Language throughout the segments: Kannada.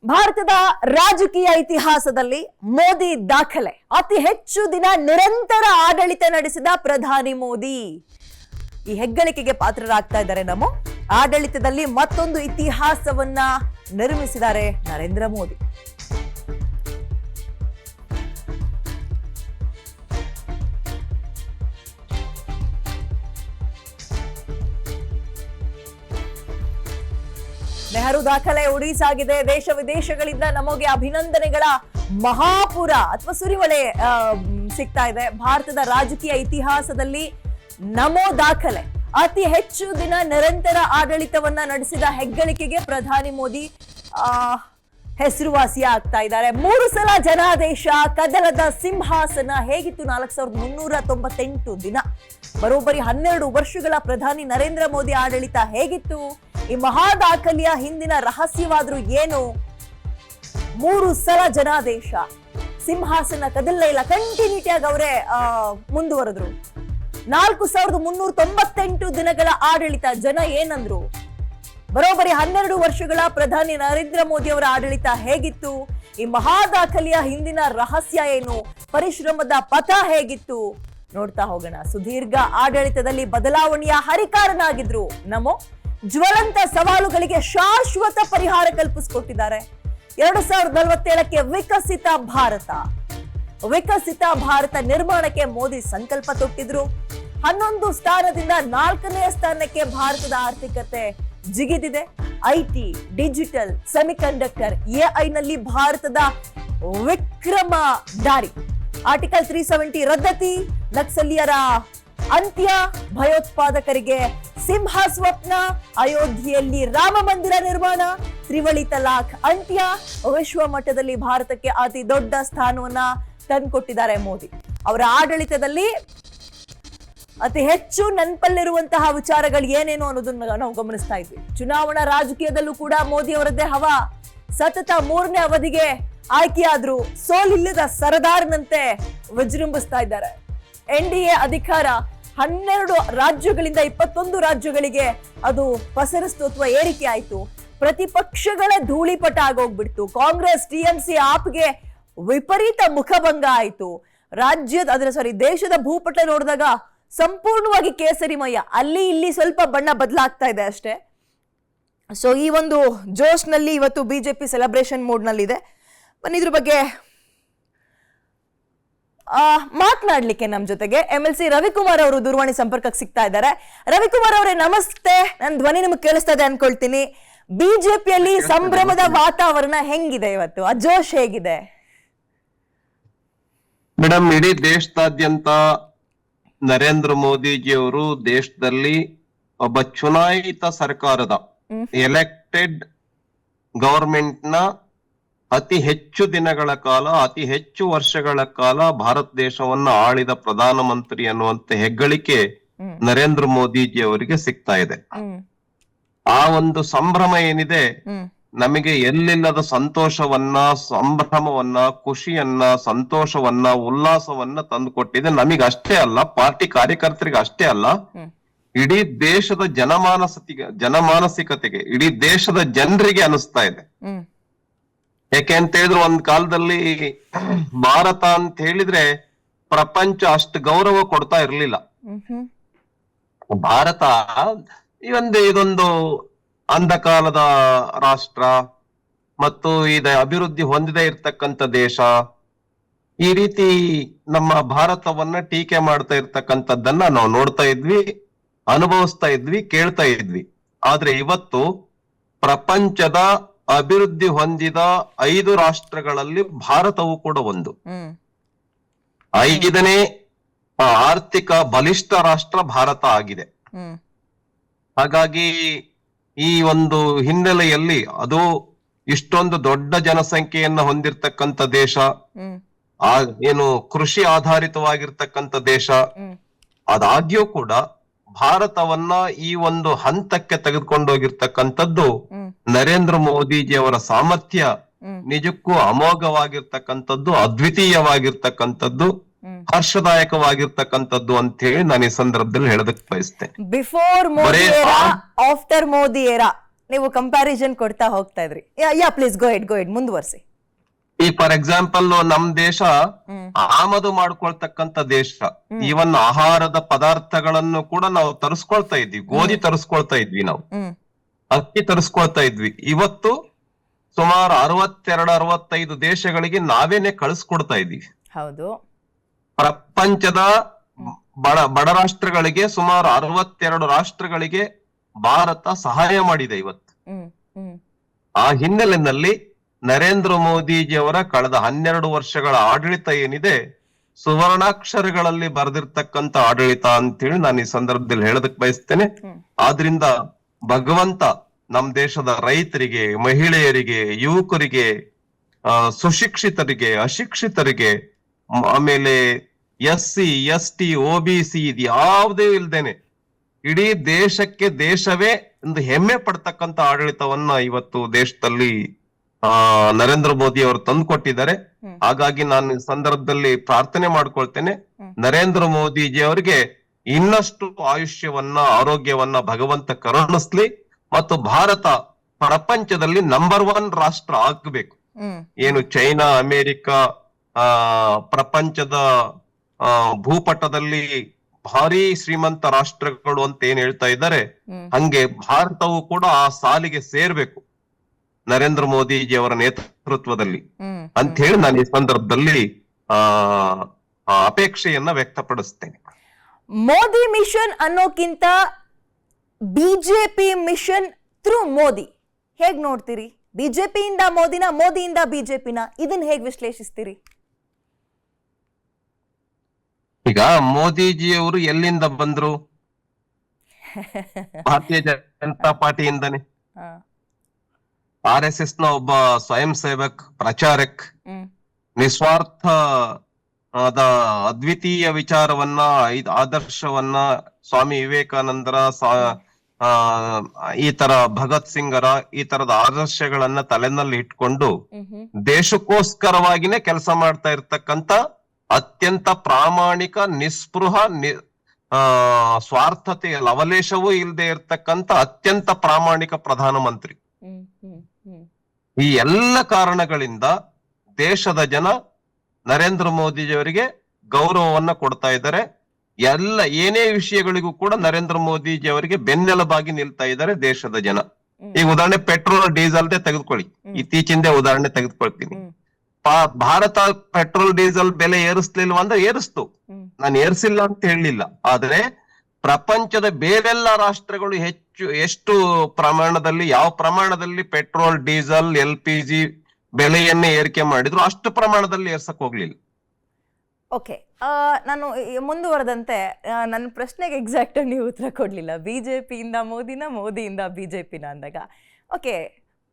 ಭಾರತದ ರಾಜಕೀಯ ಇತಿಹಾಸದಲ್ಲಿ ಮೋದಿ ದಾಖಲೆ. ಅತಿ ಹೆಚ್ಚು ದಿನ ನಿರಂತರ ಆಡಳಿತ ನಡೆಸಿದ ಪ್ರಧಾನಿ ಮೋದಿ ಈ ಹೆಗ್ಗಳಿಕೆಗೆ ಪಾತ್ರರಾಗ್ತಾ ಇದ್ದಾರೆ. ನಮ್ಮ ಆಡಳಿತದಲ್ಲಿ ಮತ್ತೊಂದು ಇತಿಹಾಸವನ್ನ ನಿರ್ಮಿಸಿದ್ದಾರೆ ನರೇಂದ್ರ ಮೋದಿ. ನೆಹರು ದಾಖಲೆ ಒಡಿಸಾಗಿದೆ. ದೇಶ ವಿದೇಶಗಳಿಂದ ನಮಗೆ ಅಭಿನಂದನೆಗಳ ಮಹಾಪುರ ಅಥವಾ ಸುರಿಮಳೆ ಸಿಗ್ತಾ ಇದೆ. ಭಾರತದ ರಾಜಕೀಯ ಇತಿಹಾಸದಲ್ಲಿ ನಮೋ ದಾಖಲೆ. ಅತಿ ಹೆಚ್ಚು ದಿನ ನಿರಂತರ ಆಡಳಿತವನ್ನ ನಡೆಸಿದ ಹೆಗ್ಗಳಿಕೆಗೆ ಪ್ರಧಾನಿ ಮೋದಿ ಹೆಸರುವಾಸಿ ಆಗ್ತಾ ಇದ್ದಾರೆ. 3 ಸಲ ಜನಾದೇಶ, ಕದಲದ ಸಿಂಹಾಸನ. ಹೇಗಿತ್ತು 4398 ದಿನ, ಬರೋಬ್ಬರಿ 12 ವರ್ಷಗಳ ಪ್ರಧಾನಿ ನರೇಂದ್ರ ಮೋದಿ ಆಡಳಿತ ಹೇಗಿತ್ತು? ಈ ಮಹಾ ದಾಖಲೆಯ ಹಿಂದಿನ ರಹಸ್ಯವಾದ್ರೂ ಏನು? 3 ಸಲ ಜನಾದೇಶ, ಸಿಂಹಾಸನ ಕದಲೇ ಇಲ್ಲ, ಕಂಟಿನ್ಯೂಟಿಯಾಗಿ ಅವರೇ ಮುಂದುವರೆದ್ರು. 4398 ದಿನಗಳ ಆಡಳಿತ. ಜನ ಏನಂದ್ರು? ಬರೋಬ್ಬರಿ 12 ವರ್ಷಗಳ ಪ್ರಧಾನಿ ನರೇಂದ್ರ ಮೋದಿ ಅವರ ಆಡಳಿತ ಹೇಗಿತ್ತು? ಈ ಮಹಾ ದಾಖಲೆಯ ಹಿಂದಿನ ರಹಸ್ಯ ಏನು? ಪರಿಶ್ರಮದ ಪಥ ಹೇಗಿತ್ತು? ನೋಡ್ತಾ ಹೋಗೋಣ. ಸುದೀರ್ಘ ಆಡಳಿತದಲ್ಲಿ ಬದಲಾವಣೆಯ ಹರಿಕಾರನಾಗಿದ್ರು ನಮೋ. ಜ್ವಲಂತ ಸವಾಲುಗಳಿಗೆ ಶಾಶ್ವತ ಪರಿಹಾರ ಕಲ್ಪಿಸಿಕೊಟ್ಟಿದ್ದಾರೆ. 2047ಕ್ಕೆ ವಿಕಸಿತ ಭಾರತ ನಿರ್ಮಾಣಕ್ಕೆ ಮೋದಿ ಸಂಕಲ್ಪ ತೊಟ್ಟಿದ್ರು. 11 ಸ್ಥಾನದಿಂದ 4ನೇ ಸ್ಥಾನಕ್ಕೆ ಭಾರತದ ಆರ್ಥಿಕತೆ ಜಿಗಿದಿದೆ. ಐಟಿ, ಡಿಜಿಟಲ್, ಸೆಮಿಕಂಡಕ್ಟರ್, ಎಐ ನಲ್ಲಿ ಭಾರತದ ವಿಕ್ರಮ ದಾರಿ. ಆರ್ಟಿಕಲ್ 370 ರದ್ದತಿ, ನಕ್ಸಲೀಯರ ಅಂತ್ಯ, ಭಯೋತ್ಪಾದಕರಿಗೆ ಸಿಂಹ ಸ್ವಪ್ನ, ಅಯೋಧ್ಯೆಯಲ್ಲಿ ರಾಮ ಮಂದಿರ ನಿರ್ಮಾಣ, ತ್ರಿವಳಿ ತಲಾಖ್ ಅಂತ್ಯ, ವಿಶ್ವ ಮಟ್ಟದಲ್ಲಿ ಭಾರತಕ್ಕೆ ಅತಿ ದೊಡ್ಡ ಸ್ಥಾನವನ್ನ ತಂದುಕೊಟ್ಟಿದ್ದಾರೆ ಮೋದಿ. ಅವರ ಆಡಳಿತದಲ್ಲಿ ಅತಿ ಹೆಚ್ಚು ನೆನಪಲ್ಲಿರುವಂತಹ ವಿಚಾರಗಳು ಏನೇನು ಅನ್ನೋದನ್ನ ನಾವು ಗಮನಿಸ್ತಾ ಇದ್ವಿ. ಚುನಾವಣಾ ರಾಜಕೀಯದಲ್ಲೂ ಕೂಡ ಮೋದಿ ಅವರದ್ದೇ ಹವಾ. ಸತತ 3ನೇ ಅವಧಿಗೆ ಆಯ್ಕೆಯಾದ್ರು ಸೋಲಿಲ್ಲದ ಸರದಾರನಂತೆ ವಿಜೃಂಭಿಸ್ತಾ ಇದ್ದಾರೆ. ಎನ್ಡಿಎ ಅಧಿಕಾರ 12 ರಾಜ್ಯಗಳಿಂದ 21 ರಾಜ್ಯಗಳಿಗೆ ಅದು ಪಸರಿಸ್ತು ಅಥವಾ ಏರಿಕೆ ಆಯ್ತು. ಪ್ರತಿಪಕ್ಷಗಳ ಧೂಳಿಪಟ ಆಗೋಗ್ಬಿಡ್ತು. ಕಾಂಗ್ರೆಸ್, ಟಿಎಂಸಿ, ಆಪ್ಗೆ ವಿಪರೀತ ಮುಖಭಂಗ ಆಯ್ತು. ದೇಶದ ಭೂಪಟ ನೋಡಿದಾಗ ಸಂಪೂರ್ಣವಾಗಿ ಕೇಸರಿಮಯ. ಅಲ್ಲಿ ಇಲ್ಲಿ ಸ್ವಲ್ಪ ಬಣ್ಣ ಬದಲಾಗ್ತಾ ಇದೆ ಅಷ್ಟೇ. ಸೊ ಈ ಒಂದು ಜೋಶ್ನಲ್ಲಿ ಇವತ್ತು ಬಿಜೆಪಿ ಸೆಲೆಬ್ರೇಷನ್ ಮೂಡ್ ನಲ್ಲಿದೆ. ಬನ್ನಿ ಇದ್ರ ಬಗ್ಗೆ ಮಾತನಾಡ್ಲಿಕ್ಕೆ ನಮ್ಮ ಜೊತೆಗೆ MLC ರವಿಕುಮಾರ್ ಅವರು ದೂರವಾಣಿ ಸಂಪರ್ಕಕ್ಕೆ ಸಿಗ್ತಾ ಇದ್ದಾರೆ. ರವಿಕುಮಾರ್ ಅವರೇ ನಮಸ್ತೆ. ನನ್ನ ಧ್ವನಿ ನಿಮಗೆ ಕೇಳಿಸ್ತಾ ಇದೆ ಅನ್ಕೊಳ್ತೀನಿ. ಬಿಜೆಪಿಯಲ್ಲಿ ಸಂಭ್ರಮದ ವಾತಾವರಣ ಹೆಂಗಿದೆ ಇವತ್ತು? ಆ ಜೋಶ್ ಹೇಗಿದೆ? ಮೇಡಮ್, ಇಡೀ ದೇಶದಾದ್ಯಂತ ನರೇಂದ್ರ ಮೋದಿಜಿಯವರು ದೇಶದಲ್ಲಿ ಒಬ್ಬ ಚುನಾಯಿತ ಸರ್ಕಾರದ ಎಲೆಕ್ಟೆಡ್ ಗವರ್ಮೆಂಟ್ ನ ಅತಿ ಹೆಚ್ಚು ದಿನಗಳ ಕಾಲ, ಅತಿ ಹೆಚ್ಚು ವರ್ಷಗಳ ಕಾಲ ಭಾರತ ದೇಶವನ್ನ ಆಳಿದ ಪ್ರಧಾನಮಂತ್ರಿ ಅನ್ನುವಂತ ಹೆಗ್ಗಳಿಕೆ ನರೇಂದ್ರ ಮೋದಿಜಿ ಅವರಿಗೆ ಸಿಗ್ತಾ ಇದೆ. ಆ ಒಂದು ಸಂಭ್ರಮ ಏನಿದೆ, ನಮಗೆ ಎಲ್ಲಿಲ್ಲದ ಸಂತೋಷವನ್ನ, ಸಂಭ್ರಮವನ್ನ, ಖುಷಿಯನ್ನ, ಸಂತೋಷವನ್ನ, ಉಲ್ಲಾಸವನ್ನ ತಂದುಕೊಟ್ಟಿದೆ. ನಮಗೆ ಅಷ್ಟೇ ಅಲ್ಲ, ಪಾರ್ಟಿ ಕಾರ್ಯಕರ್ತರಿಗೆ ಅಷ್ಟೇ ಅಲ್ಲ, ಇಡೀ ದೇಶದ ಜನಮಾನಸಿಕತೆಗೆ, ಇಡೀ ದೇಶದ ಜನರಿಗೆ ಅನಿಸ್ತಾ ಇದೆ. ಯಾಕೆ ಅಂತ ಹೇಳಿದ್ರೆ, ಒಂದ್ ಕಾಲದಲ್ಲಿ ಭಾರತ ಅಂತ ಹೇಳಿದ್ರೆ ಪ್ರಪಂಚ ಅಷ್ಟು ಗೌರವ ಕೊಡ್ತಾ ಇರ್ಲಿಲ್ಲ. ಭಾರತ ಇದೊಂದು ಅಂಧಕಾಲದ ರಾಷ್ಟ್ರ ಮತ್ತು ಅಭಿವೃದ್ಧಿ ಹೊಂದದೇ ಇರ್ತಕ್ಕಂಥ ದೇಶ, ಈ ರೀತಿ ನಮ್ಮ ಭಾರತವನ್ನ ಟೀಕೆ ಮಾಡ್ತಾ ಇರ್ತಕ್ಕಂಥದ್ದನ್ನ ನಾವು ನೋಡ್ತಾ ಇದ್ವಿ, ಅನುಭವಿಸ್ತಾ ಇದ್ವಿ, ಕೇಳ್ತಾ ಇದ್ವಿ. ಆದ್ರೆ ಇವತ್ತು ಪ್ರಪಂಚದ ಅಭಿವೃದ್ಧಿ ಹೊಂದಿದ 5 ರಾಷ್ಟ್ರಗಳಲ್ಲಿ ಭಾರತವು ಕೂಡ ಒಂದು. 5ನೇ ಆರ್ಥಿಕ ಬಲಿಷ್ಠ ರಾಷ್ಟ್ರ ಭಾರತ ಆಗಿದೆ. ಹಾಗಾಗಿ ಈ ಒಂದು ಹಿನ್ನೆಲೆಯಲ್ಲಿ, ಅದು ಇಷ್ಟೊಂದು ದೊಡ್ಡ ಜನಸಂಖ್ಯೆಯನ್ನ ಹೊಂದಿರತಕ್ಕಂತ ದೇಶ, ಏನು ಕೃಷಿ ಆಧಾರಿತವಾಗಿರ್ತಕ್ಕಂಥ ದೇಶ, ಆದಾಗ್ಯೂ ಕೂಡ ಭಾರತವನ್ನ ಈ ಒಂದು ಹಂತಕ್ಕೆ ತೆಗೆದುಕೊಂಡೋಗಿರ್ತಕ್ಕಂಥದ್ದು ನರೇಂದ್ರ ಮೋದಿಜಿ ಅವರ ಸಾಮರ್ಥ್ಯ ನಿಜಕ್ಕೂ ಅಮೋಘವಾಗಿರ್ತಕ್ಕಂಥದ್ದು, ಅದ್ವಿತೀಯವಾಗಿರ್ತಕ್ಕಂಥದ್ದು, ಹರ್ಷದಾಯಕವಾಗಿರ್ತಕ್ಕಂಥದ್ದು ಅಂತ ಹೇಳಿ ನಾನು ಈ ಸಂದರ್ಭದಲ್ಲಿ ಹೇಳೋದಕ್ಕೆ ಬಯಸ್ತೇನೆ. Before Modi Era, after Modi Era ನೀವು ಕಂಪ್ಯಾರಿಸನ್ ಕೊಡ್ತಾ ಹೋಗ್ತಾ ಇದ್ರಿ. ಯಾ ಪ್ಲೀಸ್ ಗೋ ಹೆಡ್ ಮುಂದುವರ್ಸಿ. ಈ ಫಾರ್ ಎಕ್ಸಾಂಪಲ್ ನಮ್ ದೇಶ ಆಮದು ಮಾಡ್ಕೊಳ್ತಕ್ಕಂತ ದೇಶ. ಈವನ್ ಆಹಾರದ ಪದಾರ್ಥಗಳನ್ನು ಕೂಡ ನಾವು ತರಿಸ್ಕೊಳ್ತಾ ಇದ್ವಿ. ಗೋಧಿ ತರಿಸ್ಕೊಳ್ತಾ ಇದ್ವಿ, ನಾವು ಅಕ್ಕಿ ತರಿಸ್ಕೊಳ್ತಾ ಇದ್ವಿ. ಇವತ್ತು ಸುಮಾರು 62-65 ದೇಶಗಳಿಗೆ ನಾವೇನೆ ಕಳಿಸ್ಕೊಡ್ತಾ ಇದ್ವಿ. ಹೌದು. ಪ್ರಪಂಚದ ಬಡ ರಾಷ್ಟ್ರಗಳಿಗೆ ಸುಮಾರು 62 ರಾಷ್ಟ್ರಗಳಿಗೆ ಭಾರತ ಸಹಾಯ ಮಾಡಿದೆ ಇವತ್ತು. ಆ ಹಿನ್ನೆಲೆಯಲ್ಲಿ ನರೇಂದ್ರ ಮೋದಿಜಿಯವರ ಕಳೆದ 12 ವರ್ಷಗಳ ಆಡಳಿತ ಏನಿದೆ, ಸುವರ್ಣಾಕ್ಷರಗಳಲ್ಲಿ ಬರೆದಿರ್ತಕ್ಕಂತ ಆಡಳಿತ ಅಂತೇಳಿ ನಾನು ಈ ಸಂದರ್ಭದಲ್ಲಿ ಹೇಳೋದಕ್ಕೆ ಬಯಸ್ತೇನೆ. ಆದ್ರಿಂದ ಭಗವಂತ ನಮ್ ದೇಶದ ರೈತರಿಗೆ, ಮಹಿಳೆಯರಿಗೆ, ಯುವಕರಿಗೆ, ಸುಶಿಕ್ಷಿತರಿಗೆ, ಅಶಿಕ್ಷಿತರಿಗೆ, ಆಮೇಲೆ SC ST OBC ಇದು ಯಾವುದೇ ಇಲ್ದೇನೆ ಇಡೀ ದೇಶವೇ ಒಂದು ಹೆಮ್ಮೆ ಪಡ್ತಕ್ಕಂತ ಆಡಳಿತವನ್ನ ಇವತ್ತು ದೇಶದಲ್ಲಿ ನರೇಂದ್ರ ಮೋದಿ ಅವರು ತಂದುಕೊಟ್ಟಿದ್ದಾರೆ. ಹಾಗಾಗಿ ನಾನು ಈ ಸಂದರ್ಭದಲ್ಲಿ ಪ್ರಾರ್ಥನೆ ಮಾಡ್ಕೊಳ್ತೇನೆ, ನರೇಂದ್ರ ಮೋದಿಜಿ ಅವರಿಗೆ ಇನ್ನಷ್ಟು ಆಯುಷ್ಯವನ್ನ, ಆರೋಗ್ಯವನ್ನ ಭಗವಂತ ಕರುಣಿಸ್ಲಿ ಮತ್ತು ಭಾರತ ಪ್ರಪಂಚದಲ್ಲಿ ನಂಬರ್ 1 ರಾಷ್ಟ್ರ ಆಗ್ಬೇಕು. ಏನು ಚೈನಾ, ಅಮೆರಿಕ ಪ್ರಪಂಚದ ಭೂಪಟದಲ್ಲಿ ಭಾರಿ ಶ್ರೀಮಂತ ರಾಷ್ಟ್ರಗಳು ಅಂತ ಏನ್ ಹೇಳ್ತಾ ಇದ್ದಾರೆ, ಹಂಗೆ ಭಾರತವು ಕೂಡ ಆ ಸಾಲಿಗೆ ಸೇರ್ಬೇಕು ನರೇಂದ್ರ ಮೋದಿಜಿ ಅವರ ನೇತೃತ್ವದಲ್ಲಿ ಅಂತ ಹೇಳಿ ನಾನು ಈ ಸಂದರ್ಭದಲ್ಲಿ ಅಪೇಕ್ಷೆಯನ್ನ ವ್ಯಕ್ತಪಡಿಸ್ತೇನೆ. ಮೋದಿ ಮಿಷನ್ ಅನ್ನೋಕ್ಕಿಂತ ಬಿಜೆಪಿ ಮಿಷನ್ ಥ್ರೂ ಮೋದಿ ಹೇಗ್ ನೋಡ್ತೀರಿ? ಬಿಜೆಪಿಯಿಂದ ಮೋದಿನ, ಮೋದಿಯಿಂದ ಬಿಜೆಪಿನ, ಇದನ್ನ ಹೇಗ್ ವಿಶ್ಲೇಷಿಸ್ತೀರಿ? ಈಗ ಮೋದಿಜಿಯವರು ಎಲ್ಲಿಂದ ಬಂದ್ರು? ಭಾರತೀಯ ಜನತಾ ಪಾರ್ಟಿಯಿಂದಾನೆ. RSS ನ ಒಬ್ಬ ಸ್ವಯಂ ಸೇವಕ್, ಪ್ರಚಾರಕ್, ನಿಸ್ವಾರ್ಥ ಅದ್ವಿತೀಯ ವಿಚಾರವನ್ನ, ಆದರ್ಶವನ್ನ, ಸ್ವಾಮಿ ವಿವೇಕಾನಂದರ, ಈ ತರ ಭಗತ್ ಸಿಂಗರ ಈ ತರದ ಆದರ್ಶಗಳನ್ನ ತಲೆನಲ್ಲಿ ಇಟ್ಕೊಂಡು ದೇಶಕ್ಕೋಸ್ಕರವಾಗಿನೇ ಕೆಲಸ ಮಾಡ್ತಾ ಇರ್ತಕ್ಕಂತ ಅತ್ಯಂತ ಪ್ರಾಮಾಣಿಕ, ನಿಸ್ಪೃಹ, ಸ್ವಾರ್ಥತೆ ಲವಲೇಶವೂ ಇಲ್ಲದೆ ಇರ್ತಕ್ಕಂತ ಅತ್ಯಂತ ಪ್ರಾಮಾಣಿಕ ಪ್ರಧಾನಮಂತ್ರಿ. ಈ ಎಲ್ಲ ಕಾರಣಗಳಿಂದ ದೇಶದ ಜನ ನರೇಂದ್ರ ಮೋದಿಜಿಯವರಿಗೆ ಗೌರವವನ್ನ ಕೊಡ್ತಾ ಇದ್ದಾರೆ. ಏನೇ ವಿಷಯಗಳಿಗೂ ಕೂಡ ನರೇಂದ್ರ ಮೋದಿಜಿ ಅವರಿಗೆ ಬೆನ್ನೆಲುಬಾಗಿ ನಿಲ್ತಾ ಇದ್ದಾರೆ ದೇಶದ ಜನ. ಈಗ ಉದಾಹರಣೆ ಪೆಟ್ರೋಲ್ ಡೀಸೆಲ್ದೇ ತೆಗೆದುಕೊಳ್ಳಿ, ಇತ್ತೀಚಿಂದೇ ಉದಾಹರಣೆ ತೆಗೆದುಕೊಳ್ತೀನಿ. ಭಾರತ ಪೆಟ್ರೋಲ್ ಡೀಸೆಲ್ ಬೆಲೆ ಏರಿಸ್ಲಿಲ್ವಾ ಅಂದ್ರೆ ಏರಿಸ್ತು, ನಾನು ಏರಿಸಿಲ್ಲ ಅಂತ ಹೇಳಲಿಲ್ಲ. ಆದ್ರೆ ಪ್ರಪಂಚದ ಬೇರೆಲ್ಲ ರಾಷ್ಟ್ರಗಳು ಎಷ್ಟು ಪ್ರಮಾಣದಲ್ಲಿ, ಯಾವ ಪ್ರಮಾಣದಲ್ಲಿ ಪೆಟ್ರೋಲ್, ಡೀಸೆಲ್, LPG ಬೆಲೆಯನ್ನೇ ಏರಿಕೆ ಮಾಡಿದ್ರು ಅಷ್ಟು ಪ್ರಮಾಣದಲ್ಲಿ ಏರ್ಸಕ್ ಹೋಗ್ಲಿಲ್ಲ. ಓಕೆ, ನಾನು ಮುಂದುವರೆದಂತೆ ನನ್ನ ಪ್ರಶ್ನೆಗೆ ಎಕ್ಸಾಕ್ಟ್ ನೀವು ಉತ್ತರ ಕೊಡ್ಲಿಲ್ಲ. ಬಿಜೆಪಿಯಿಂದ ಮೋದಿನ, ಮೋದಿಯಿಂದ ಬಿಜೆಪಿನ ಅಂದಾಗ, ಓಕೆ,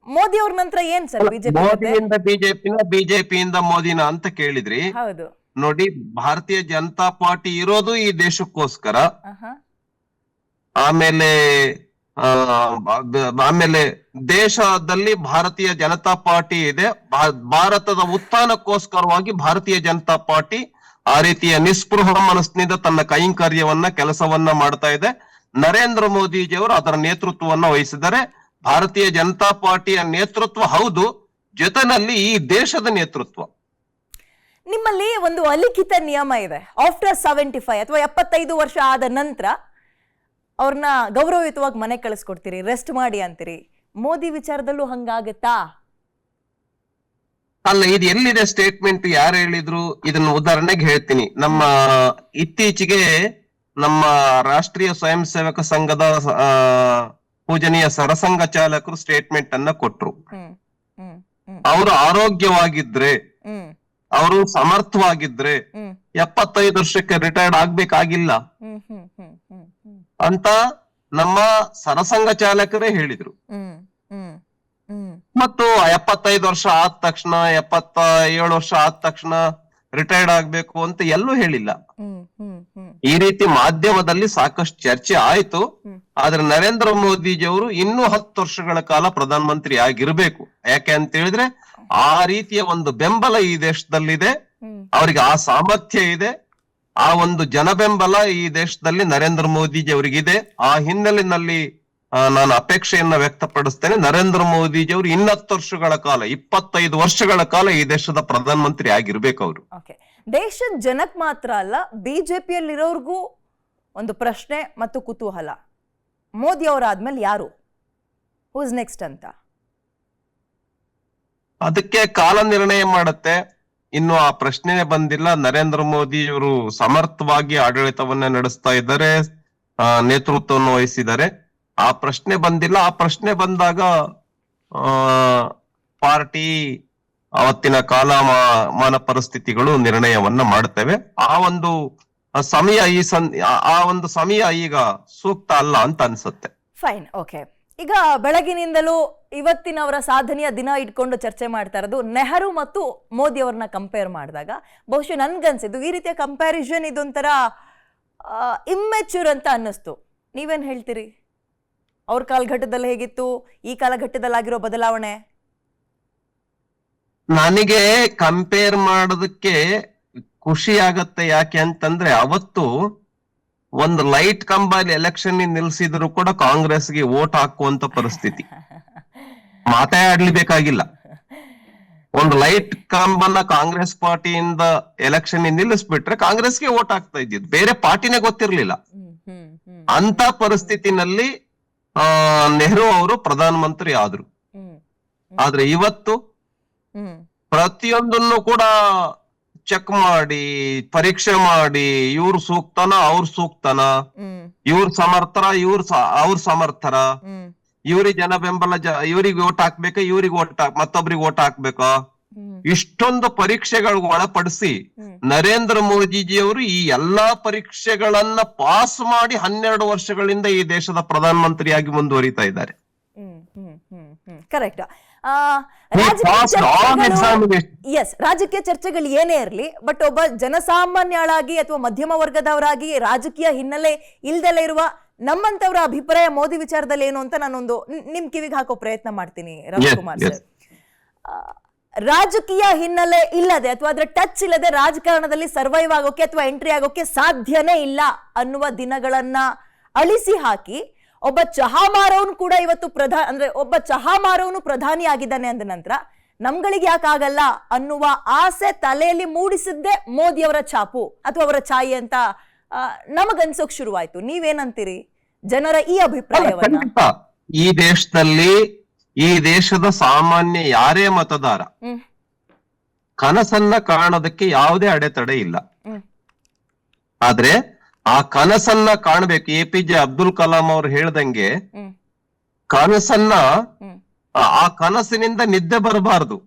ಮೋದಿ ಅವ್ರ ನಂತರ ಏನ್ ಸರ್ ಬಿಜೆಪಿ? ಮೋದಿಯಿಂದ ಬಿಜೆಪಿನ, ಬಿಜೆಪಿಯಿಂದ ಮೋದಿನ ಅಂತ ಕೇಳಿದ್ರಿ. ಹೌದು ನೋಡಿ, ಭಾರತೀಯ ಜನತಾ ಪಾರ್ಟಿ ಇರೋದು ಈ ದೇಶಕ್ಕೋಸ್ಕರ. ಆಮೇಲೆ ದೇಶದಲ್ಲಿ ಭಾರತೀಯ ಜನತಾ ಪಾರ್ಟಿ ಇದೆ. ಭಾರತದ ಉತ್ಥಾನಕ್ಕೋಸ್ಕರವಾಗಿ ಭಾರತೀಯ ಜನತಾ ಪಾರ್ಟಿ ಆ ರೀತಿಯ ನಿಸ್ಪೃಹ ಮನಸ್ಸಿನಿಂದ ತನ್ನ ಕೈಂಕರ್ಯವನ್ನ, ಕೆಲಸವನ್ನ ಮಾಡ್ತಾ ಇದೆ. ನರೇಂದ್ರ ಮೋದಿಜಿಯವರು ಅದರ ನೇತೃತ್ವವನ್ನ ವಹಿಸಿದ್ದಾರೆ. ಭಾರತೀಯ ಜನತಾ ಪಾರ್ಟಿಯ ನೇತೃತ್ವ ಹೌದು, ಜೊತೆನಲ್ಲಿ ಈ ದೇಶದ ನೇತೃತ್ವ. ನಿಮ್ಮಲ್ಲಿ ಒಂದು ಅಲಿಖಿತ ನಿಯಮ ಇದೆ, ಆಫ್ಟರ್ 75 ಅಥವಾ 75 ವರ್ಷ ಆದ ನಂತರ ಅವ್ರನ್ನ ಗೌರವಯುತವಾಗಿ ಮನೆ ಕಳಿಸ್ಕೊಡ್ತೀರಿ, ರೆಸ್ಟ್ ಮಾಡಿ ಅಂತೀರಿ. ಮೋದಿ ವಿಚಾರದಲ್ಲೂ ಹಂಗಾಗತ್ತಾ? ಅಲ್ಲ, ಇದು ಎಲ್ಲಿದೆ ಸ್ಟೇಟ್ಮೆಂಟ್? ಯಾರು ಹೇಳಿದ್ರು? ಇದನ್ನ ಉದಾಹರಣೆಗೆ ಹೇಳ್ತೀನಿ. ಇತ್ತೀಚೆಗೆ ನಮ್ಮ ರಾಷ್ಟ್ರೀಯ ಸ್ವಯಂ ಸೇವಕ ಸಂಘದ ಪೂಜನೀಯ ಸರಸಂಘ ಚಾಲಕರು ಸ್ಟೇಟ್ಮೆಂಟ್ ಅನ್ನ ಕೊಟ್ರು. ಅವರು ಆರೋಗ್ಯವಾಗಿದ್ರೆ, ಅವರು ಸಮರ್ಥವಾಗಿದ್ರೆ 75 ವರ್ಷಕ್ಕೆ ರಿಟೈರ್ಡ್ ಆಗ್ಬೇಕಾಗಿಲ್ಲ ಅಂತ ನಮ್ಮ ಸರಸಂಘ ಚಾಲಕರೇ ಹೇಳಿದ್ರು. ಮತ್ತು 75 ವರ್ಷ ಆದ ತಕ್ಷಣ, 77 ವರ್ಷ ಆದ ತಕ್ಷಣ ರಿಟೈರ್ಡ್ ಆಗ್ಬೇಕು ಅಂತ ಎಲ್ಲೂ ಹೇಳಿಲ್ಲ. ಈ ರೀತಿ ಮಾಧ್ಯಮದಲ್ಲಿ ಸಾಕಷ್ಟು ಚರ್ಚೆ ಆಯ್ತು. ಆದ್ರೆ ನರೇಂದ್ರ ಮೋದಿಜಿಯವರು ಇನ್ನೂ 10 ವರ್ಷಗಳ ಕಾಲ ಪ್ರಧಾನಮಂತ್ರಿ ಆಗಿರ್ಬೇಕು. ಯಾಕೆ ಅಂತ ಹೇಳಿದ್ರೆ ಆ ರೀತಿಯ ಒಂದು ಬೆಂಬಲ ಈ ದೇಶದಲ್ಲಿದೆ, ಅವರಿಗೆ ಆ ಸಾಮರ್ಥ್ಯ ಇದೆ, ಆ ಒಂದು ಜನ ಬೆಂಬಲ ಈ ದೇಶದಲ್ಲಿ ನರೇಂದ್ರ ಮೋದಿಜಿ ಅವರಿಗಿದೆ. ಆ ಹಿನ್ನೆಲೆಯಲ್ಲಿ ನಾನು ಅಪೇಕ್ಷೆಯನ್ನ ವ್ಯಕ್ತಪಡಿಸ್ತೇನೆ. ನರೇಂದ್ರ ಮೋದಿಜಿಯವರು 20 ವರ್ಷಗಳ ಕಾಲ 25 ವರ್ಷಗಳ ಕಾಲ ಈ ದೇಶದ ಪ್ರಧಾನಮಂತ್ರಿ ಆಗಿರ್ಬೇಕು ಅವರು. ಓಕೆ, ದೇಶದ ಜನಕ್ ಮಾತ್ರ ಅಲ್ಲ, ಬಿಜೆಪಿಯಲ್ಲಿರೋರ್ಗೂ ಒಂದು ಪ್ರಶ್ನೆ ಮತ್ತು ಕುತೂಹಲ, ಮೋದಿ ಅವರಾದ್ಮೇಲೆ ಯಾರು, ಹೂ ಇಸ್ ನೆಕ್ಸ್ಟ್ ಅಂತ. ಅದಕ್ಕೆ ಕಾಲ ನಿರ್ಣಯ ಮಾಡುತ್ತೆ. ಇನ್ನು ಆ ಪ್ರಶ್ನೆನೇ ಬಂದಿಲ್ಲ. ನರೇಂದ್ರ ಮೋದಿ ಅವರು ಸಮರ್ಥವಾಗಿ ಆಡಳಿತವನ್ನ ನಡೆಸ್ತಾ ಇದ್ದಾರೆ, ನೇತೃತ್ವವನ್ನು ವಹಿಸಿದ್ದಾರೆ. ಆ ಪ್ರಶ್ನೆ ಬಂದಿಲ್ಲ. ಆ ಪ್ರಶ್ನೆ ಬಂದಾಗ ಪಾರ್ಟಿ ಅವತ್ತಿನ ಕಾಲಮಾನ ಪರಿಸ್ಥಿತಿಗಳು ನಿರ್ಣಯವನ್ನ ಮಾಡ್ತೇವೆ. ಆ ಒಂದು ಸಮಯ ಆ ಒಂದು ಸಮಯ ಈಗ ಸೂಕ್ತ ಅಲ್ಲ ಅಂತ ಅನ್ಸುತ್ತೆ. Fine, okay. ಈಗ ಬೆಳಗಿನಿಂದಲೂ ಇವತ್ತಿನವರ ಸಾಧನೆಯ ದಿನ ಇಟ್ಕೊಂಡು ಚರ್ಚೆ ಮಾಡ್ತಾ ಇರೋದು ನೆಹರು ಮತ್ತು ಮೋದಿ ಅವ್ರನ್ನ ಕಂಪೇರ್ ಮಾಡಿದಾಗ ಬಹುಶಃ ನನ್ಗನ್ಸಿದ್ದು ಈ ರೀತಿಯ ಕಂಪ್ಯಾರಿಸನ್ ಇದೊಂಥರ ಇಮ್ಮೆಚ್ಯೂರ್ ಅಂತ ಅನ್ನಿಸ್ತು. ನೀವೇನ್ ಹೇಳ್ತೀರಿ? ಅವ್ರ ಕಾಲಘಟ್ಟದಲ್ಲಿ ಹೇಗಿತ್ತು, ಈ ಕಾಲಘಟ್ಟದಲ್ಲಿ ಆಗಿರೋ ಬದಲಾವಣೆ? ನನಗೆ ಕಂಪೇರ್ ಮಾಡೋದಕ್ಕೆ ಖುಷಿ ಆಗತ್ತೆ. ಯಾಕೆ ಅಂತಂದ್ರೆ ಅವತ್ತು ಒಂದು ಲೈಟ್ ಕಂಬಲ್ಲಿ ಎಲೆಕ್ಷನ್ ನಿಲ್ಸಿದ್ರು ಕೂಡ ಕಾಂಗ್ರೆಸ್ಗೆ ವೋಟ್ ಹಾಕುವಂತ ಪರಿಸ್ಥಿತಿ. ಮಾತಾಡ್ಲಿಬೇಕಾಗಿಲ್ಲ. ಒಂದು ಲೈಟ್ ಕಂಬನ ಕಾಂಗ್ರೆಸ್ ಪಾರ್ಟಿಯಿಂದ ಎಲೆಕ್ಷನ್ ನಿಲ್ಲಿಸ್ಬಿಟ್ರೆ ಕಾಂಗ್ರೆಸ್ಗೆ ವೋಟ್ ಆಗ್ತಾ ಇದ್ದಿದ್ದು, ಬೇರೆ ಪಾರ್ಟಿನೇ ಗೊತ್ತಿರ್ಲಿಲ್ಲ. ಅಂತ ಪರಿಸ್ಥಿತಿನಲ್ಲಿ ನೆಹರು ಅವರು ಪ್ರಧಾನಮಂತ್ರಿ ಆದ್ರು. ಆದ್ರೆ ಇವತ್ತು ಪ್ರತಿಯೊಂದನ್ನು ಕೂಡ ಚೆಕ್ ಮಾಡಿ, ಪರೀಕ್ಷೆ ಮಾಡಿ, ಇವ್ರು ಸೂಕ್ತನ ಅವ್ರ ಸೂಕ್ತನ, ಇವ್ರ ಸಮರ್ಥರ ಅವ್ರ ಸಮರ್ಥರ, ಇವ್ರಿಗೆ ಜನ ಬೆಂಬಲ, ಇವ್ರಿಗೆ ಓಟ್ ಹಾಕ್ಬೇಕ, ಇವ್ರಿಗೆ ಮತ್ತೊಬ್ರಿಗೆ ಓಟ್ ಹಾಕ್ಬೇಕ, ಇಷ್ಟೊಂದು ಪರೀಕ್ಷೆಗಳಿಗೆ ಒಳಪಡಿಸಿ ನರೇಂದ್ರ ಮೋದಿಜಿಯವರು ಈ ಎಲ್ಲಾ ಪರೀಕ್ಷೆಗಳನ್ನ ಪಾಸ್ ಮಾಡಿ 12 ವರ್ಷಗಳಿಂದ ಈ ದೇಶದ ಪ್ರಧಾನಮಂತ್ರಿಯಾಗಿ ಮುಂದುವರಿತಾ ಇದ್ದಾರೆ. ಕರೆಕ್ಟ್. ರಾಜಕೀಯ ಚರ್ಚೆಗಳು ಏನೇ ಇರಲಿ, ಬಟ್ ಒಬ್ಬ ಜನಸಾಮಾನ್ಯಳಾಗಿ ಅಥವಾ ಮಧ್ಯಮ ವರ್ಗದವರಾಗಿ ರಾಜಕೀಯ ಹಿನ್ನೆಲೆ ಇಲ್ದಲೇ ಇರುವ ನಮ್ಮಂತವರ ಅಭಿಪ್ರಾಯ ಮೋದಿ ವಿಚಾರದಲ್ಲಿ ಏನು ಅಂತ ನಾನೊಂದು ನಿಮ್ ಕಿವಿಗೆ ಹಾಕೋ ಪ್ರಯತ್ನ ಮಾಡ್ತೀನಿ. ರವಿಕುಮಾರ್ ಸರ್, ರಾಜಕೀಯ ಹಿನ್ನೆಲೆ ಇಲ್ಲದೆ ಅಥವಾ ಅದ್ರ ಟಚ್ ಇಲ್ಲದೆ ರಾಜಕಾರಣದಲ್ಲಿ ಸರ್ವೈವ್ ಆಗೋಕೆ ಅಥವಾ ಎಂಟ್ರಿ ಆಗೋಕೆ ಸಾಧ್ಯನೇ ಇಲ್ಲ ಅನ್ನುವ ದಿನಗಳನ್ನ ಅಳಿಸಿ ಹಾಕಿ ಒಬ್ಬ ಚಹಾ ಮಾರವನು ಕೂಡ ಇವತ್ತು ಒಬ್ಬ ಚಹಾ ಮಾರವನು ಪ್ರಧಾನಿ ಆಗಿದ್ದಾನೆ ಅಂದ ನಂತರ ನಮ್ಗಳಿಗೆ ಯಾಕಾಗಲ್ಲ ಅನ್ನುವ ಆಸೆ ತಲೆಯಲ್ಲಿ ಮೂಡಿಸಿದ್ದೆ ಮೋದಿ ಅವರ ಛಾಪು ಅಥವಾ ಅವರ ಛಾಯೆ ಅಂತ ನಮಗನ್ಸೋಕ್ ಶುರುವಾಯ್ತು. ನೀವೇನಂತೀರಿ ಜನರ ಈ ಅಭಿಪ್ರಾಯವನ್ನ? ಈ ದೇಶದಲ್ಲಿ, ಈ ದೇಶದ ಸಾಮಾನ್ಯ ಯಾರೇ ಮತದಾರ ಕನಸನ್ನ ಕಾಣೋದಕ್ಕೆ ಯಾವುದೇ ಅಡೆತಡೆ ಇಲ್ಲ. ಆದ್ರೆ ಆ ಕನಸನ್ನ ಕಾಣಬೇಕು. APJ ಅಬ್ದುಲ್ ಕಲಾಂ ಅವ್ರು ಹೇಳ್ದಂಗೆ ಕನಸನ್ನ, ಆ ಕನಸಿನಿಂದ ನಿದ್ದೆ ಬರಬಾರದು.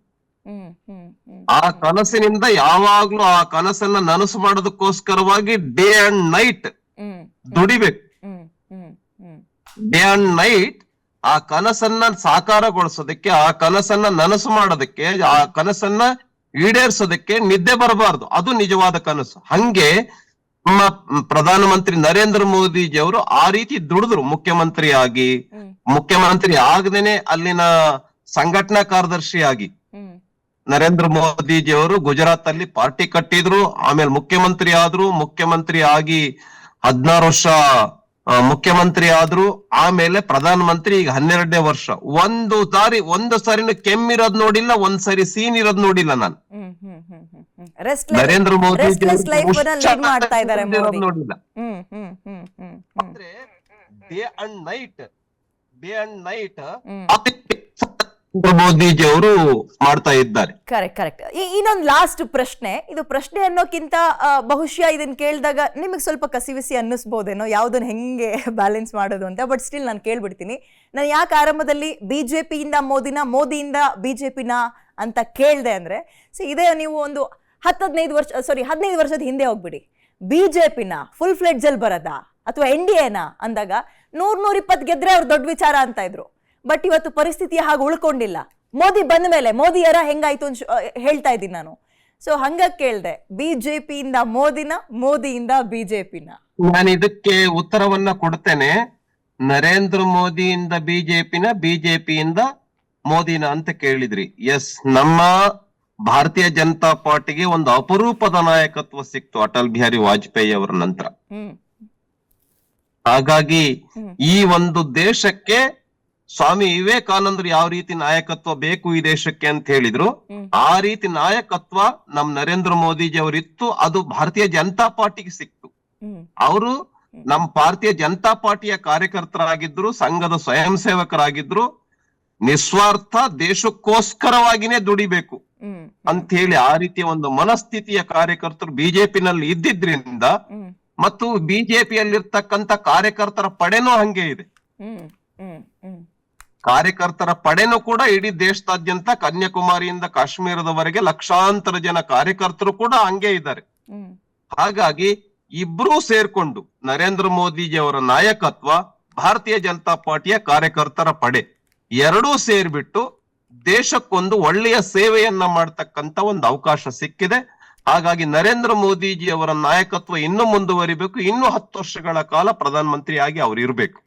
ಆ ಕನಸಿನಿಂದ ಯಾವಾಗ್ಲೂ ಆ ಕನಸನ್ನ ನನಸು ಮಾಡೋದಕ್ಕೋಸ್ಕರವಾಗಿ ಡೇ ಅಂಡ್ ನೈಟ್ ದುಡಿಬೇಕು. ಡೇ ಅಂಡ್ ನೈಟ್ ಆ ಕನಸನ್ನ ಸಾಕಾರಗೊಳಿಸೋದಕ್ಕೆ, ಆ ಕನಸನ್ನ ನನಸು ಮಾಡೋದಕ್ಕೆ, ಆ ಕನಸನ್ನ ಈಡೇರಿಸೋದಕ್ಕೆ ನಿದ್ದೆ ಬರಬಾರದು. ಅದು ನಿಜವಾದ ಕನಸು. ಹಂಗೆ ನಮ್ಮ ಪ್ರಧಾನಮಂತ್ರಿ ನರೇಂದ್ರ ಮೋದಿಜಿ ಅವರು ಆ ರೀತಿ ದುಡಿದ್ರು. ಮುಖ್ಯಮಂತ್ರಿ ಆಗದೇನೆ ಅಲ್ಲಿನ ಸಂಘಟನಾ ಕಾರ್ಯದರ್ಶಿಯಾಗಿ ನರೇಂದ್ರ ಮೋದಿಜಿ ಅವರು ಗುಜರಾತ್ ಅಲ್ಲಿ ಪಾರ್ಟಿ ಕಟ್ಟಿದ್ರು. ಆಮೇಲೆ ಮುಖ್ಯಮಂತ್ರಿ ಆದ್ರು. ಮುಖ್ಯಮಂತ್ರಿ ಆಗಿ 16 ವರ್ಷ ಮುಖ್ಯಮಂತ್ರಿ ಆದ್ರು. ಆಮೇಲೆ ಪ್ರಧಾನಮಂತ್ರಿ ಈಗ 12ನೇ ವರ್ಷ. ಒಂದು ಸಾರಿನೂ ಕೆಮ್ಮಿರೋದ್ ನೋಡಿಲ್ಲ, ಒಂದ್ ಸರಿ ಸೀನ್ ಇರೋದ್ ನೋಡಿಲ್ಲ ನಾನು. ನರೇಂದ್ರ ಮೋದಿ ನೋಡಿಲ್ಲ. ಅಂದ್ರೆ ಡೇ ಅಂಡ್ ನೈಟ್ ಮೋದಿಜಿ ಅವರು ಮಾಡ್ತಾ ಇದ್ದಾರೆ. ಕರೆಕ್ಟ್. ಇನ್ನೊಂದು ಲಾಸ್ಟ್ ಪ್ರಶ್ನೆ. ಇದು ಪ್ರಶ್ನೆ ಅನ್ನೋಕ್ಕಿಂತ ಬಹುಶಃ ಇದನ್ನ ಕೇಳಿದಾಗ ನಿಮಗೆ ಸ್ವಲ್ಪ ಕಸಿವಿಸಿ ಅನ್ನಿಸ್ಬೋದೇನೋ, ಯಾವ್ದನ್ನ ಹೆಂಗೆ ಬ್ಯಾಲೆನ್ಸ್ ಮಾಡೋದು ಅಂತ. ಬಟ್ ಸ್ಟಿಲ್ ನಾನು ಕೇಳ್ಬಿಡ್ತೀನಿ. ನಾನು ಯಾಕೆ ಆರಂಭದಲ್ಲಿ ಬಿಜೆಪಿಯಿಂದ ಮೋದಿಯಿಂದ ಬಿಜೆಪಿನ ಅಂತ ಕೇಳ್ದೆ ಅಂದ್ರೆ, ಇದೇ ನೀವು ಒಂದು 15 ವರ್ಷದ ಹಿಂದೆ ಹೋಗ್ಬಿಡಿ. ಬಿಜೆಪಿನ ಫುಲ್ ಫ್ಲೆಡ್ಜ್ ಅಲ್ಲಿ ಬರದಾ ಅಥವಾ NDAನ ಅಂದಾಗ 100-120 ಗೆದ್ರೆ ಅವ್ರು ದೊಡ್ಡ ವಿಚಾರ ಅಂತ ಇದ್ರು. ಬಟ್ ಇವತ್ತು ಪರಿಸ್ಥಿತಿ ಹಾಗೆ ಉಳ್ಕೊಂಡಿಲ್ಲ. ಮೋದಿ ಬಂದ ಮೇಲೆ ಮೋದಿಯರ ಹೆಂಗಾಯ್ತು ಅಂತ ಹೇಳ್ತಾ ಇದ್ದೀನಿ ನಾನು. ಸೊ ಹಂಗ ಕೇಳ್ದೆ, ಬಿಜೆಪಿಯಿಂದ ಮೋದಿಯಿಂದ ಬಿಜೆಪಿನ. ನಾನು ಇದಕ್ಕೆ ಉತ್ತರವನ್ನ ಕೊಡ್ತೇನೆ. ನರೇಂದ್ರ ಮೋದಿಯಿಂದ ಬಿಜೆಪಿಯಿಂದ ಮೋದಿನ ಅಂತ ಕೇಳಿದ್ರಿ. ಎಸ್, ನಮ್ಮ ಭಾರತೀಯ ಜನತಾ ಪಾರ್ಟಿಗೆ ಒಂದು ಅಪರೂಪದ ನಾಯಕತ್ವ ಸಿಕ್ತು ಅಟಲ್ ಬಿಹಾರಿ ವಾಜಪೇಯಿ ಅವರ ನಂತರ. ಹಾಗಾಗಿ ಈ ಒಂದು ದೇಶಕ್ಕೆ ಸ್ವಾಮಿ ವಿವೇಕಾನಂದರು ಯಾವ ರೀತಿ ನಾಯಕತ್ವ ಬೇಕು ಈ ದೇಶಕ್ಕೆ ಅಂತ ಹೇಳಿದ್ರು, ಆ ರೀತಿ ನಾಯಕತ್ವ ನಮ್ ನರೇಂದ್ರ ಮೋದಿಜಿ ಅವರಿತ್ತು. ಅದು ಭಾರತೀಯ ಜನತಾ ಪಾರ್ಟಿಗೆ ಸಿಕ್ತು. ಅವರು ನಮ್ ಭಾರತೀಯ ಜನತಾ ಪಾರ್ಟಿಯ ಕಾರ್ಯಕರ್ತರಾಗಿದ್ರು, ಸಂಘದ ಸ್ವಯಂ ಸೇವಕರಾಗಿದ್ರು. ನಿಸ್ವಾರ್ಥ ದೇಶಕ್ಕೋಸ್ಕರವಾಗಿನೇ ದುಡಿಬೇಕು ಅಂತ ಹೇಳಿ ಆ ರೀತಿಯ ಒಂದು ಮನಸ್ಥಿತಿಯ ಕಾರ್ಯಕರ್ತರು ಬಿಜೆಪಿನಲ್ಲಿ ಇದ್ದಿದ್ರಿಂದ, ಮತ್ತು ಬಿಜೆಪಿಯಲ್ಲಿರ್ತಕ್ಕಂಥ ಕಾರ್ಯಕರ್ತರ ಪಡೆನೂ ಹಂಗೆ ಇದೆ. ಕಾರ್ಯಕರ್ತರ ಪಡೆನೂ ಕೂಡ ಇಡೀ ದೇಶದಾದ್ಯಂತ ಕನ್ಯಾಕುಮಾರಿಯಿಂದ ಕಾಶ್ಮೀರದವರೆಗೆ ಲಕ್ಷಾಂತರ ಜನ ಕಾರ್ಯಕರ್ತರು ಕೂಡ ಹಂಗೆ ಇದ್ದಾರೆ. ಹಾಗಾಗಿ ಇಬ್ರೂ ಸೇರ್ಕೊಂಡು ನರೇಂದ್ರ ಮೋದಿಜಿ ಅವರ ನಾಯಕತ್ವ, ಭಾರತೀಯ ಜನತಾ ಪಾರ್ಟಿಯ ಕಾರ್ಯಕರ್ತರ ಪಡೆ ಎರಡೂ ಸೇರ್ಬಿಟ್ಟು ದೇಶಕ್ಕೊಂದು ಒಳ್ಳೆಯ ಸೇವೆಯನ್ನ ಮಾಡ್ತಕ್ಕಂತ ಒಂದು ಅವಕಾಶ ಸಿಕ್ಕಿದೆ. ಹಾಗಾಗಿ ನರೇಂದ್ರ ಮೋದಿಜಿ ಅವರ ನಾಯಕತ್ವ ಇನ್ನೂ ಮುಂದುವರಿಬೇಕು. ಇನ್ನೂ 10 ವರ್ಷಗಳ ಕಾಲ ಪ್ರಧಾನಮಂತ್ರಿ ಆಗಿ ಅವ್ರು ಇರ್ಬೇಕು.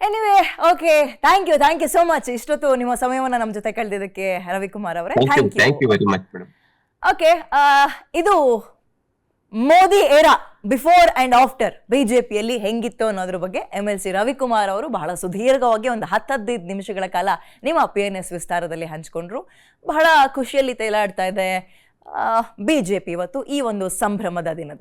Anyway, okay, thank you so much. ಇಷ್ಟೊತ್ತು ನಿಮ್ಮ ಸಮಯವನ್ನ ನಮ್ಮ ಜೊತೆ ಕಳೆದಿದ್ದಕ್ಕೆ ರವಿಕುಮಾರ್ ಅವರೇ, thank you very much madam. Okay, ಇದು Modi era before and after ಬಿಜೆಪಿಯಲ್ಲಿ ಹೆಂಗಿತ್ತು ಅನ್ನೋದ್ರ ಬಗ್ಗೆ MLC ರವಿಕುಮಾರ್ ಅವರು ಬಹಳ ಸುದೀರ್ಘವಾಗಿ ಒಂದು 10-15 ನಿಮಿಷಗಳ ಕಾಲ ನಿಮ್ಮ PNS ವಿಸ್ತಾರದಲ್ಲಿ ಹಂಚ್ಕೊಂಡ್ರು. ಬಹಳ ಖುಷಿಯಲ್ಲಿ ತೇಲಾಡ್ತಾ ಇದೆ ಬಿಜೆಪಿ ಇವತ್ತು ಈ ಒಂದು ಸಂಭ್ರಮದ ದಿನದಲ್ಲಿ.